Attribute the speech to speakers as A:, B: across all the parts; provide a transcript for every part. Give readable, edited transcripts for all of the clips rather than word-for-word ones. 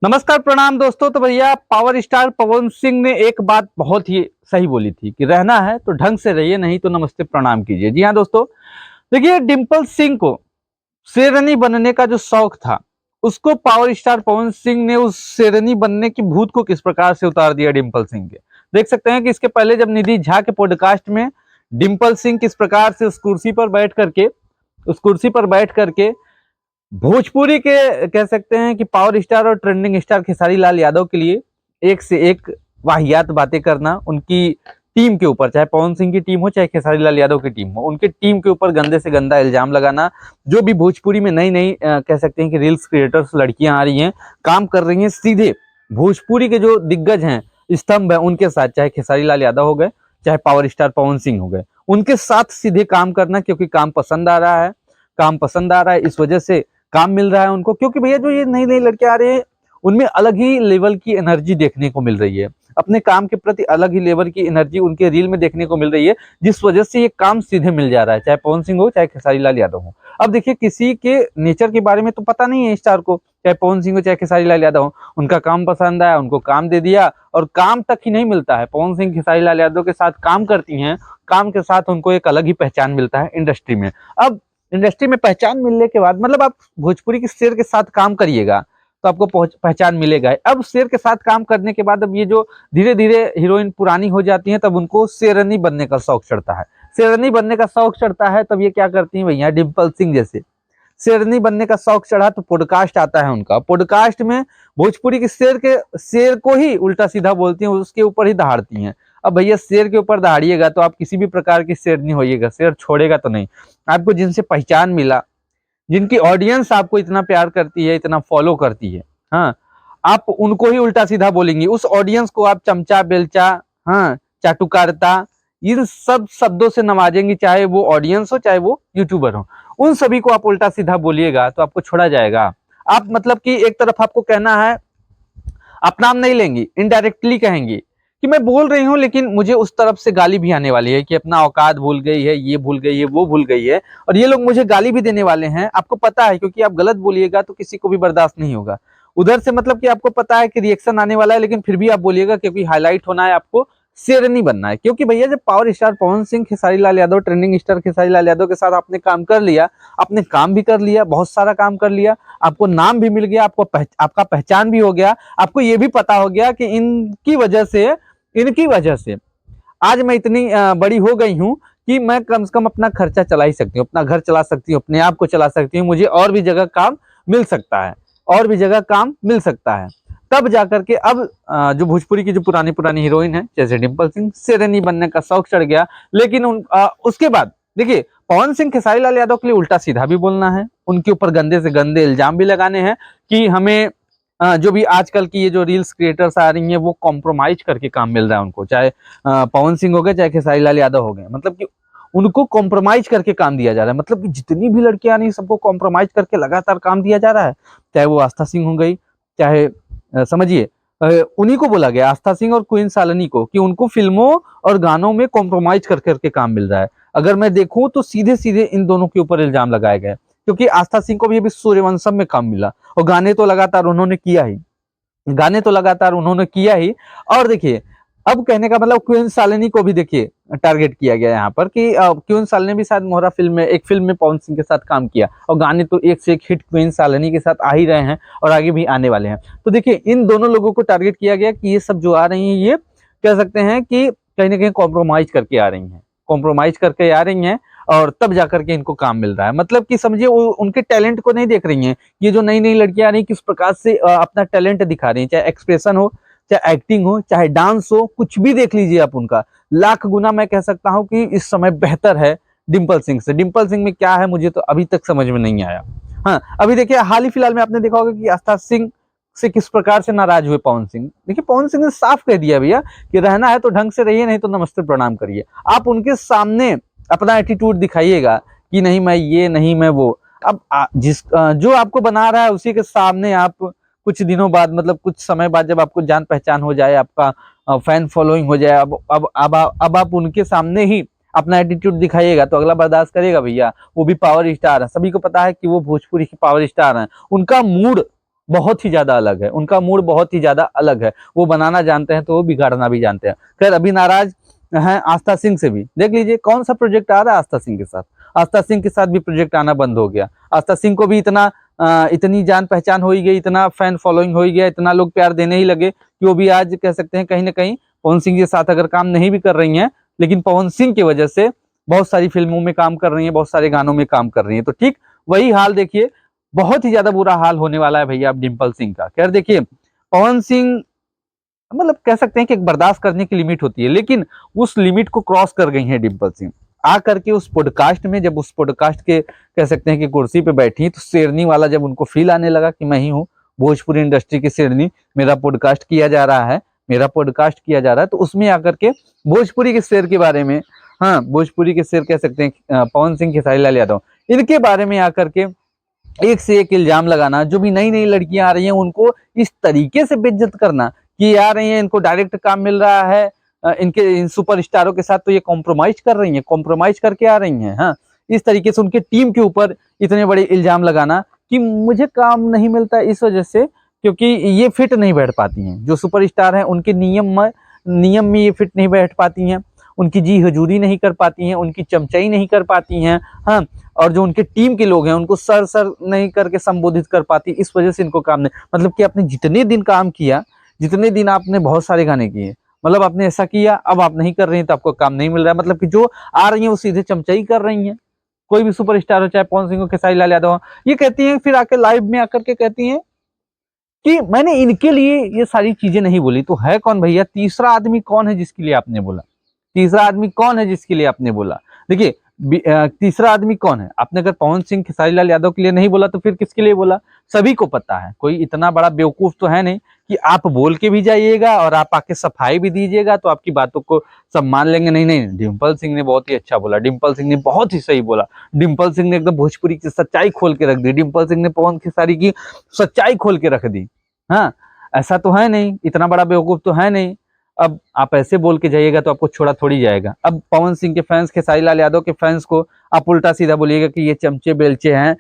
A: नमस्कार प्रणाम दोस्तों। तो भैया पावर स्टार पवन सिंह ने एक बात बहुत ही सही बोली थी कि रहना है तो ढंग से रहिए, नहीं तो नमस्ते प्रणाम कीजिए। जी हाँ दोस्तों, देखिए डिम्पल सिंह को शेरनी बनने का जो शौक था, उसको पावर स्टार पवन सिंह ने उस शेरनी बनने की भूत को किस प्रकार से उतार दिया डिम्पल सिंह के। देख सकते हैं कि इसके पहले जब निधि झा के पॉडकास्ट में डिम्पल सिंह किस प्रकार से उस कुर्सी पर बैठ करके भोजपुरी के कह सकते हैं कि पावर स्टार और ट्रेंडिंग स्टार खेसारी लाल यादव के लिए एक से एक वाहियात बातें करना, उनकी टीम के ऊपर, चाहे पवन सिंह की टीम हो चाहे खेसारी लाल यादव की टीम हो, उनके टीम के ऊपर गंदे से गंदा इल्जाम लगाना। जो भी भोजपुरी में नई नई कह सकते हैं कि रील्स क्रिएटर्स लड़कियां आ रही हैं, काम कर रही हैं, सीधे भोजपुरी के जो दिग्गज हैं, स्तंभ है, उनके साथ, चाहे खेसारी लाल यादव हो गए चाहे पावर स्टार पवन सिंह हो गए, उनके साथ सीधे काम करना, क्योंकि काम पसंद आ रहा है। काम पसंद आ रहा है, इस वजह से काम मिल रहा है उनको। क्योंकि भैया जो ये नई नई लड़कियां आ रही हैं, उनमें अलग ही लेवल की एनर्जी देखने को मिल रही है, अपने काम के प्रति अलग ही लेवल की एनर्जी उनके रील में देखने को मिल रही है, जिस वजह से ये काम सीधे मिल जा रहा है, चाहे पवन सिंह हो चाहे खेसारी लाल यादव हो। अब देखिए, किसी के नेचर के बारे में तो पता नहीं है स्टार को, चाहे पवन सिंह हो चाहे खेसारी लाल यादव हो, उनका काम पसंद आया, उनको काम दे दिया, और काम तक ही नहीं मिलता है, पवन सिंह खेसारी लाल यादव के साथ काम करती हैं, काम के साथ उनको एक अलग ही पहचान मिलता है इंडस्ट्री में। अब इंडस्ट्री में पहचान मिलने के बाद, मतलब आप भोजपुरी के शेर के साथ काम करिएगा तो आपको पहचान मिलेगा। अब शेर के साथ काम करने के बाद, अब ये जो धीरे धीरे हीरोइन पुरानी हो जाती है, तब उनको शेरनी बनने का शौक चढ़ता है। शेरनी बनने का शौक चढ़ता है, तब ये क्या करती हैं भैया, डिम्पल सिंह जैसे शेरनी बनने का शौक चढ़ा तो पॉडकास्ट आता है उनका। पॉडकास्ट में भोजपुरी के शेर को ही उल्टा सीधा बोलती हैं, उसके ऊपर ही दहाड़ती हैं। अब भैया शेर के ऊपर दहाड़िएगा तो आप किसी भी प्रकार की शेरनी होइएगा, शेर छोड़ेगा तो नहीं। आपको जिनसे पहचान मिला, जिनकी ऑडियंस आपको इतना प्यार करती है, इतना फॉलो करती है, हाँ, आप उनको ही उल्टा सीधा बोलेंगी। उस ऑडियंस को आप चमचा, बेलचा, हाँ, चाटुकारिता, इन सब शब्दों से नवाजेंगी, चाहे वो ऑडियंस हो चाहे वो यूट्यूबर हो। उन सभी को आप उल्टा सीधा बोलिएगा तो आपको छोड़ा जाएगा। आप मतलब कि एक तरफ आपको कहना है, आप नाम नहीं लेंगी, इनडायरेक्टली कहेंगी कि मैं बोल रही हूँ, लेकिन मुझे उस तरफ से गाली भी आने वाली है कि अपना औकात भूल गई है, ये भूल गई है, वो भूल गई है, और ये लोग मुझे गाली भी देने वाले हैं। आपको पता है, क्योंकि आप गलत बोलिएगा तो किसी को भी बर्दाश्त नहीं होगा। उधर से मतलब कि आपको पता है कि रिएक्शन आने वाला है, लेकिन फिर भी आप बोलिएगा, क्योंकि हाईलाइट होना है, आपको शेर नहीं बनना है। क्योंकि भैया जब power star Pawan Singh, Khesari Lal Yadav, trending star Khesari Lal Yadav के साथ आपने काम कर लिया, आपने काम भी कर लिया, बहुत सारा काम कर लिया, आपको नाम भी मिल गया, आपका पहचान भी हो गया, आपको ये भी पता हो गया कि इनकी वजह से आज मैं इतनी बड़ी हो गई हूँ कि मैं कम से कम अपना खर्चा चला ही सकती हूँ, अपना घर चला सकती हूँ, अपने आप को चला सकती हूँ, मुझे और भी जगह काम मिल सकता है, और भी जगह काम मिल सकता है। तब जाकर के अब जो भोजपुरी की जो पुरानी पुरानी हीरोइन है, जैसे डिम्पल सिंह, शेरनी बनने का शौक चढ़ गया। लेकिन उसके बाद देखिए, पवन सिंह खेसारी लाल यादव के लिए उल्टा सीधा भी बोलना है, उनके ऊपर गंदे से गंदे इल्जाम भी लगाने हैं कि हमें जो भी आजकल की ये जो रील्स क्रिएटर्स आ रही हैं, वो कॉम्प्रोमाइज करके काम मिल रहा है उनको, चाहे पवन सिंह हो गए चाहे खेसारी लाल यादव हो गए, मतलब कि उनको कॉम्प्रोमाइज करके काम दिया जा रहा है। मतलब कि जितनी भी लड़कियां आ रही हैं, सबको कॉम्प्रोमाइज करके लगातार काम दिया जा रहा है। चाहे वो आस्था सिंह हो गई, चाहे समझिए उन्हीं को बोला गया, आस्था सिंह और क्वीन सालनी को, कि उनको फिल्मों और गानों में कॉम्प्रोमाइज कर करके काम मिल रहा है। अगर मैं देखूं तो सीधे सीधे इन दोनों के ऊपर इल्जाम लगाए गए, क्योंकि आस्था सिंह को भी अभी सूर्यवंशम में काम मिला, और गाने तो लगातार उन्होंने किया ही, गाने तो लगातार उन्होंने किया ही। और देखिए, अब कहने का मतलब क्वीन सालिनी को भी देखिए टारगेट किया गया यहाँ पर कि क्वीन सालिनी भी शायद मोहरा फिल्म में, एक फिल्म में पवन सिंह के साथ काम किया, और गाने तो एक से एक हिट क्वीन सालिनी के साथ आ ही रहे हैं और आगे भी आने वाले हैं। तो देखिए, इन दोनों लोगों को टारगेट किया गया कि ये सब जो आ रही हैं, ये कह सकते हैं कि कहीं ना कहीं कॉम्प्रोमाइज करके आ रही हैं, कॉम्प्रोमाइज करके आ रही हैं, और तब जाकर के इनको काम मिल रहा है। मतलब कि समझिए, वो उनके टैलेंट को नहीं देख रही हैं। ये जो नई नई लड़कियां आ रही हैं, किस प्रकार से अपना टैलेंट दिखा रही हैं, चाहे एक्सप्रेशन हो, चाहे एक्टिंग हो, चाहे डांस हो, कुछ भी देख लीजिए आप, उनका लाख गुना मैं कह सकता हूं कि इस समय बेहतर है डिम्पल सिंह से। डिम्पल सिंह में क्या है, मुझे तो अभी तक समझ में नहीं आया। हाँ, अभी देखिए, हाल ही फिलहाल में आपने देखा होगा कि आस्था सिंह से किस प्रकार से नाराज हुए पवन सिंह। देखिए, पवन सिंह ने साफ कह दिया भैया कि रहना है तो ढंग से रहिए, नहीं तो नमस्ते प्रणाम करिए। आप उनके सामने अपना एटीट्यूड दिखाइएगा कि नहीं मैं ये, नहीं मैं वो। अब जो आपको बना रहा है, उसी के सामने आप कुछ दिनों बाद, मतलब कुछ समय बाद, जब आपको जान पहचान हो जाए, आपका फैन फॉलोइंग हो जाए, अब आप उनके सामने ही अपना एटीट्यूड दिखाइएगा तो अगला बर्दाश्त करेगा भैया? वो भी पावर स्टार है, सभी को पता है कि वो भोजपुरी के पावर स्टार हैं। उनका मूड बहुत ही ज्यादा अलग है, उनका मूड बहुत ही ज्यादा अलग है। वो बनाना जानते हैं तो वो बिगाड़ना भी जानते हैं। खैर अभी नाराज हैं आस्था सिंह से भी। देख लीजिए कौन सा प्रोजेक्ट आ रहा है आस्था सिंह के साथ। आस्था सिंह के साथ भी प्रोजेक्ट आना बंद हो गया। आस्था सिंह को भी इतनी जान पहचान हो ही गई, इतना फैन फॉलोइंग हो ही गया, इतना लोग प्यार देने ही लगे कि वो भी आज कह सकते हैं कहीं ना कहीं पवन सिंह के साथ अगर काम नहीं भी कर रही हैं, लेकिन पवन सिंह की वजह से बहुत सारी फिल्मों में काम कर रही हैं, बहुत सारे गानों में काम कर रही हैं। तो ठीक वही हाल देखिए, बहुत ही ज्यादा बुरा हाल होने वाला है भैया अब डिम्पल सिंह का। खैर देखिए पवन सिंह मतलब कह सकते हैं कि एक बर्दाश्त करने की लिमिट होती है, लेकिन उस लिमिट को क्रॉस कर गई है डिम्पल सिंह। आ करके उस पॉडकास्ट में, जब उस पॉडकास्ट के कह सकते हैं कि कुर्सी पे बैठी तो शेरनी वाला जब उनको फील आने लगा कि मैं ही हूँ भोजपुरी इंडस्ट्री की शेरनी, मेरा पॉडकास्ट किया जा रहा है, मेरा पॉडकास्ट किया जा रहा है, तो उसमें आकर के भोजपुरी के शेर के बारे में, हाँ भोजपुरी के शेर कह सकते हैं पवन सिंह, खेसारी लाल यादव, इनके बारे में आकर के एक से एक इल्जाम लगाना। जो भी नई नई लड़कियां आ रही हैं उनको इस तरीके से बेइज्जत करना कि आ रही हैं, इनको डायरेक्ट काम मिल रहा है, इनके इन सुपर स्टारों के साथ तो ये कॉम्प्रोमाइज कर रही हैं, कॉम्प्रोमाइज करके आ रही हैं। हाँ, इस तरीके से उनके टीम के ऊपर इतने बड़े इल्जाम लगाना कि मुझे काम नहीं मिलता इस वजह से क्योंकि ये फिट नहीं बैठ पाती हैं। जो सुपर स्टार हैं उनके नियम में ये फिट नहीं बैठ पाती हैं, उनकी जी हजूरी नहीं कर पाती हैं, उनकी चमचाई नहीं कर पाती हैं। हाँ, और जो उनके टीम के लोग हैं उनको सर सर नहीं करके संबोधित कर पाती, इस वजह से इनको काम नहीं, मतलब कि आपने जितने दिन काम किया, जितने दिन आपने बहुत सारे गाने किए, मतलब आपने ऐसा किया, अब आप नहीं कर रही हैं तो आपको काम नहीं मिल रहा है। मतलब कि जो आ रही हैं वो सीधे चमचाई कर रही हैं। कोई भी सुपरस्टार हो, चाहे पवन सिंह हो, खेसारी लाल यादव हो, ये कहती हैं फिर आके लाइव में आकर के कहती हैं कि मैंने इनके लिए ये सारी चीजें नहीं बोली। तो है कौन भैया? तीसरा आदमी कौन है जिसके लिए आपने बोला? तीसरा आदमी कौन है जिसके लिए आपने बोला? देखिए तीसरा आदमी कौन है? आपने अगर पवन सिंह खेसारी लाल यादव के लिए नहीं बोला तो फिर किसके लिए बोला? सभी को पता है, कोई इतना बड़ा बेवकूफ तो है नहीं कि आप बोल के भी जाइएगा और आप आके सफाई भी दीजिएगा तो आपकी बातों को सब मान लेंगे। नहीं नहीं, डिम्पल सिंह ने बहुत ही अच्छा बोला, डिम्पल सिंह ने बहुत ही सही बोला, डिम्पल सिंह ने एकदम भोजपुरी की सच्चाई खोल के रख दी, डिम्पल सिंह ने पवन खेसारी की सच्चाई खोल के रख दी। हाँ, ऐसा तो है नहीं, इतना बड़ा बेवकूफ तो है नहीं। अब आप ऐसे बोल के जाइएगा तो आपको छोड़ा थोड़ी जाएगा। अब पवन सिंह के फैंस, खेसारी लाल यादव के फैंस को आप उल्टा सीधा बोलिएगा कि ये चमचे बेलचे हैं,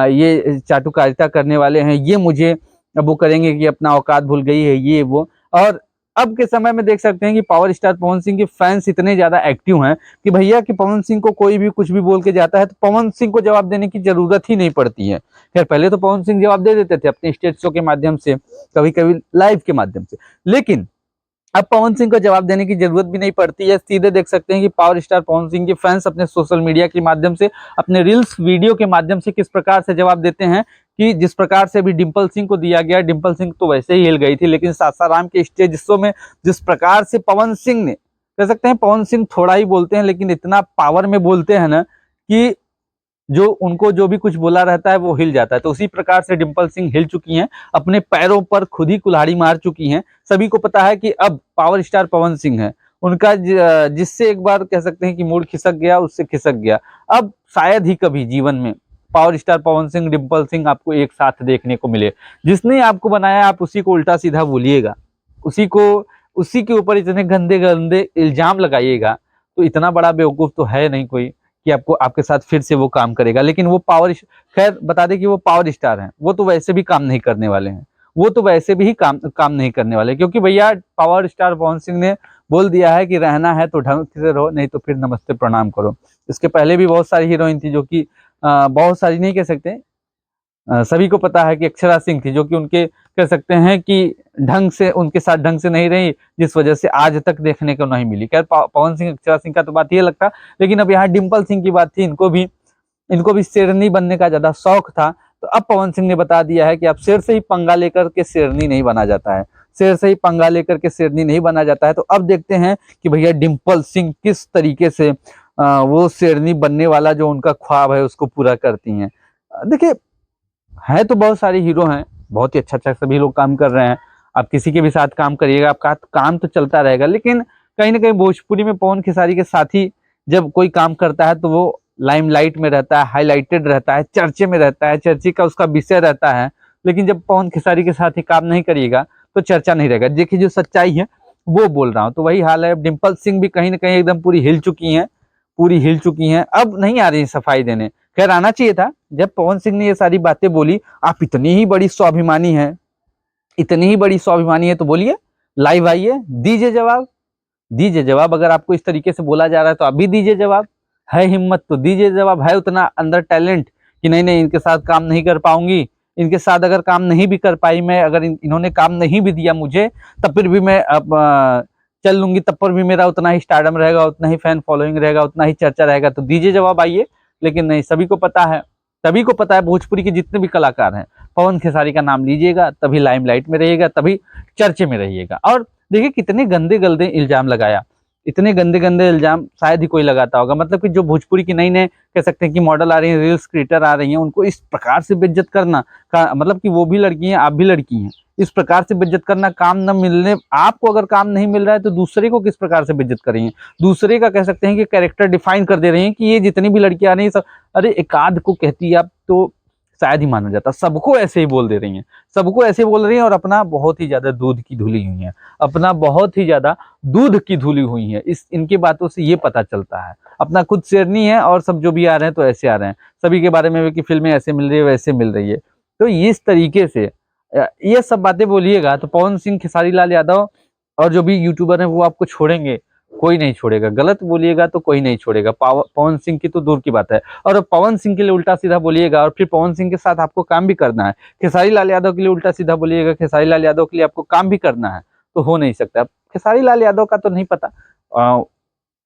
A: ये चाटुकारिता करने वाले हैं, ये मुझे अब वो करेंगे कि अपना औकात भूल गई है, ये वो। और अब के समय में देख सकते हैं कि पावर स्टार पवन सिंह के फैंस इतने ज्यादा एक्टिव हैं कि भैया कि पवन सिंह को कोई भी कुछ भी बोल के जाता है तो पवन सिंह को जवाब देने की जरूरत ही नहीं पड़ती है। खैर पहले तो पवन सिंह जवाब दे देते थे अपने स्टेज शो के माध्यम से, कभी कभी लाइव के माध्यम से, लेकिन अब पवन सिंह को जवाब देने की जरूरत भी नहीं पड़ती है। सीधे देख सकते हैं कि पावर स्टार पवन सिंह के फैंस अपने सोशल मीडिया के माध्यम से, अपने रील्स वीडियो के माध्यम से किस प्रकार से जवाब देते हैं कि जिस प्रकार से भी डिम्पल सिंह को दिया गया, डिम्पल सिंह तो वैसे ही हिल गई थी, लेकिन सासाराम के स्टेज शो में जिस प्रकार से पवन सिंह ने, कह सकते हैं पवन सिंह थोड़ा ही बोलते हैं लेकिन इतना पावर में बोलते हैं ना कि जो उनको जो भी कुछ बोला रहता है वो हिल जाता है। तो उसी प्रकार से डिम्पल सिंह हिल चुकी हैं, अपने पैरों पर खुद ही कुल्हाड़ी मार चुकी हैं। सभी को पता है कि अब पावर स्टार पवन सिंह है, उनका जिससे एक बार कह सकते हैं कि मूड खिसक गया, उससे खिसक गया। अब शायद ही कभी जीवन में पावर स्टार पवन सिंह, डिम्पल सिंह आपको एक साथ देखने को मिले। जिसने आपको बनाया आप उसी को उल्टा सीधा बोलिएगा, उसी के ऊपर इतने गंदे गंदे इल्जाम लगाइएगा, तो इतना बड़ा बेवकूफ तो है नहीं कोई कि आपको आपके साथ फिर से वो काम करेगा। लेकिन वो खैर बता दें कि वो पावर स्टार हैं, वो तो वैसे भी काम नहीं करने वाले हैं, वो तो वैसे भी ही काम नहीं करने वाले, क्योंकि भैया पावर स्टार पवन सिंह ने बोल दिया है कि रहना है तो ढंग से रहो, नहीं तो फिर नमस्ते प्रणाम करो। इसके पहले भी बहुत सारी हीरोइन थी जो कि बहुत सारी नहीं कह सकते, सभी को पता है कि अक्षरा सिंह थी जो कि उनके कह सकते हैं कि ढंग से उनके साथ ढंग से नहीं रही, जिस वजह से आज तक देखने को नहीं मिली। खैर पवन सिंह अक्षरा सिंह का तो बात ये लगता, लेकिन अब यहाँ डिम्पल सिंह की बात थी, इनको भी शेरनी बनने का ज्यादा शौक था। तो अब पवन सिंह ने बता दिया है कि अब शेर से ही पंगा लेकर के शेरनी नहीं बना जाता है, शेर से ही पंगा लेकर के शेरनी नहीं बना जाता है। तो अब देखते हैं कि भैया डिम्पल सिंह किस तरीके से वो शेरनी बनने वाला जो उनका ख्वाब है उसको पूरा करती हैं। देखिए है तो बहुत सारे हीरो हैं, बहुत ही अच्छा अच्छा सभी लोग काम कर रहे हैं, आप किसी के भी साथ काम करिएगा आपका काम तो चलता रहेगा। लेकिन कहीं ना कहीं भोजपुरी में पवन खेसारी के साथ ही जब कोई काम करता है तो वो लाइमलाइट में रहता है, हाईलाइटेड रहता है, चर्चे में रहता है, चर्चे का उसका विषय रहता है। लेकिन जब पवन खेसारी के साथ ही काम नहीं करिएगा तो चर्चा नहीं रहेगा। देखिए जो सच्चाई है वो बोल रहा हूँ, तो वही हाल है। डिम्पल सिंह भी कहीं ना कहीं एकदम पूरी हिल चुकी हैं, अब नहीं आ रही सफाई देने। खैर आना चाहिए था। जब पवन सिंह ने ये सारी बातें बोली, आप इतनी ही बड़ी स्वाभिमानी है, इतनी ही बड़ी स्वाभिमानी है तो बोलिए, लाइव आइए, दीजिए जवाब, दीजिए जवाब। अगर आपको इस तरीके से बोला जा रहा है तो आप भी दीजिए जवाब। है हिम्मत तो दीजिए जवाब। है उतना अंदर टैलेंट कि नहीं नहीं इनके साथ काम नहीं कर पाऊंगी, इनके साथ अगर काम नहीं भी कर पाई मैं, अगर इन्होंने काम नहीं भी दिया मुझे, तब फिर भी मैं अब चल लूंगी, तब पर भी मेरा उतना ही स्टारडम रहेगा, उतना ही फैन फॉलोइंग रहेगा, उतना ही चर्चा रहेगा। तो दीजिए जवाब, आइए। लेकिन नहीं, सभी को पता है, सभी को पता है, भोजपुरी के जितने भी कलाकार हैं, पवन खेसारी का नाम लीजिएगा तभी लाइमलाइट में रहिएगा, तभी चर्चे में रहिएगा। और देखिए कितने गंदे गंदे इल्जाम लगाया, इतने गंदे गंदे इल्जाम शायद ही कोई लगाता होगा। मतलब कि जो भोजपुरी की नई नए कह सकते हैं कि मॉडल आ रही हैं, रील्स क्रिएटर आ रही हैं, उनको इस प्रकार से बेइज्जत करना का मतलब कि वो भी लड़की हैं, आप भी लड़की हैं, इस प्रकार से बेइज्जत करना, काम न मिलने, आपको अगर काम नहीं मिल रहा है तो दूसरे को किस प्रकार से बेइज्जत कर रही हैं, दूसरे का कह सकते हैं कि कैरेक्टर डिफाइन कर दे रही हैं कि ये जितनी भी लड़कियां आ रही हैं सब, अरे एकाध को कहती है आप तो शायद ही माना जाता, सबको ऐसे ही बोल दे रही हैं, सबको ऐसे बोल रही हैं और अपना बहुत ही ज्यादा दूध की धुली हुई है, अपना बहुत ही ज्यादा दूध की धुली हुई है। इस इनके बातों से ये पता चलता है, अपना खुद शेरनी है और सब जो भी आ रहे हैं तो ऐसे आ रहे हैं, सभी के बारे में कि फिल्में ऐसे मिल रही है वैसे मिल रही है। तो इस तरीके से ये सब बातें बोलिएगा तो पवन सिंह, खेसारी लाल यादव और जो भी यूट्यूबर हैं वो आपको छोड़ेंगे, कोई नहीं छोड़ेगा। गलत बोलिएगा तो कोई नहीं छोड़ेगा, पवन सिंह की तो दूर की बात है। और पवन सिंह के लिए उल्टा सीधा बोलिएगा और फिर पवन सिंह के साथ आपको काम भी करना है, खेसारी लाल यादव के लिए उल्टा सीधा बोलिएगा, खेसारी लाल यादव के लिए आपको काम भी करना है, तो हो नहीं सकता। खेसारी लाल यादव का तो नहीं पता,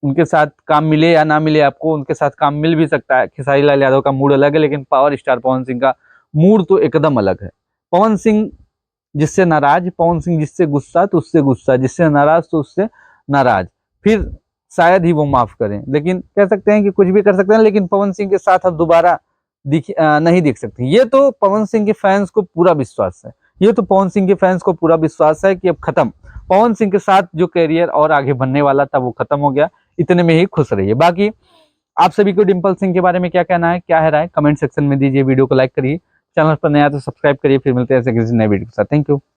A: उनके साथ काम मिले या ना मिले आपको, उनके साथ काम मिल भी सकता है। खेसारी लाल यादव का मूड अलग है, लेकिन पावर स्टार पवन सिंह का मूड तो एकदम अलग है। पवन सिंह जिससे नाराज, पवन सिंह जिससे गुस्सा तो उससे गुस्सा, जिससे नाराज तो उससे नाराज, फिर शायद ही वो माफ करें। लेकिन कह सकते हैं कि कुछ भी कर सकते हैं, लेकिन पवन सिंह के साथ अब दोबारा नहीं देख सकते। ये तो पवन सिंह के फैंस को पूरा विश्वास है, ये तो पवन सिंह के फैंस को पूरा विश्वास है कि अब खत्म, पवन सिंह के साथ जो कैरियर और आगे बढ़ने वाला था वो खत्म हो गया। इतने में ही खुश रहिए। बाकी आप सभी को डिम्पल सिंह के बारे में क्या कहना है, क्या है राय, कमेंट सेक्शन में दीजिए। वीडियो को लाइक करिए, चैनल पर नया तो सब्सक्राइब करिए। फिर मिलते हैं ऐसे किसी नए वीडियो के साथ। Thank you.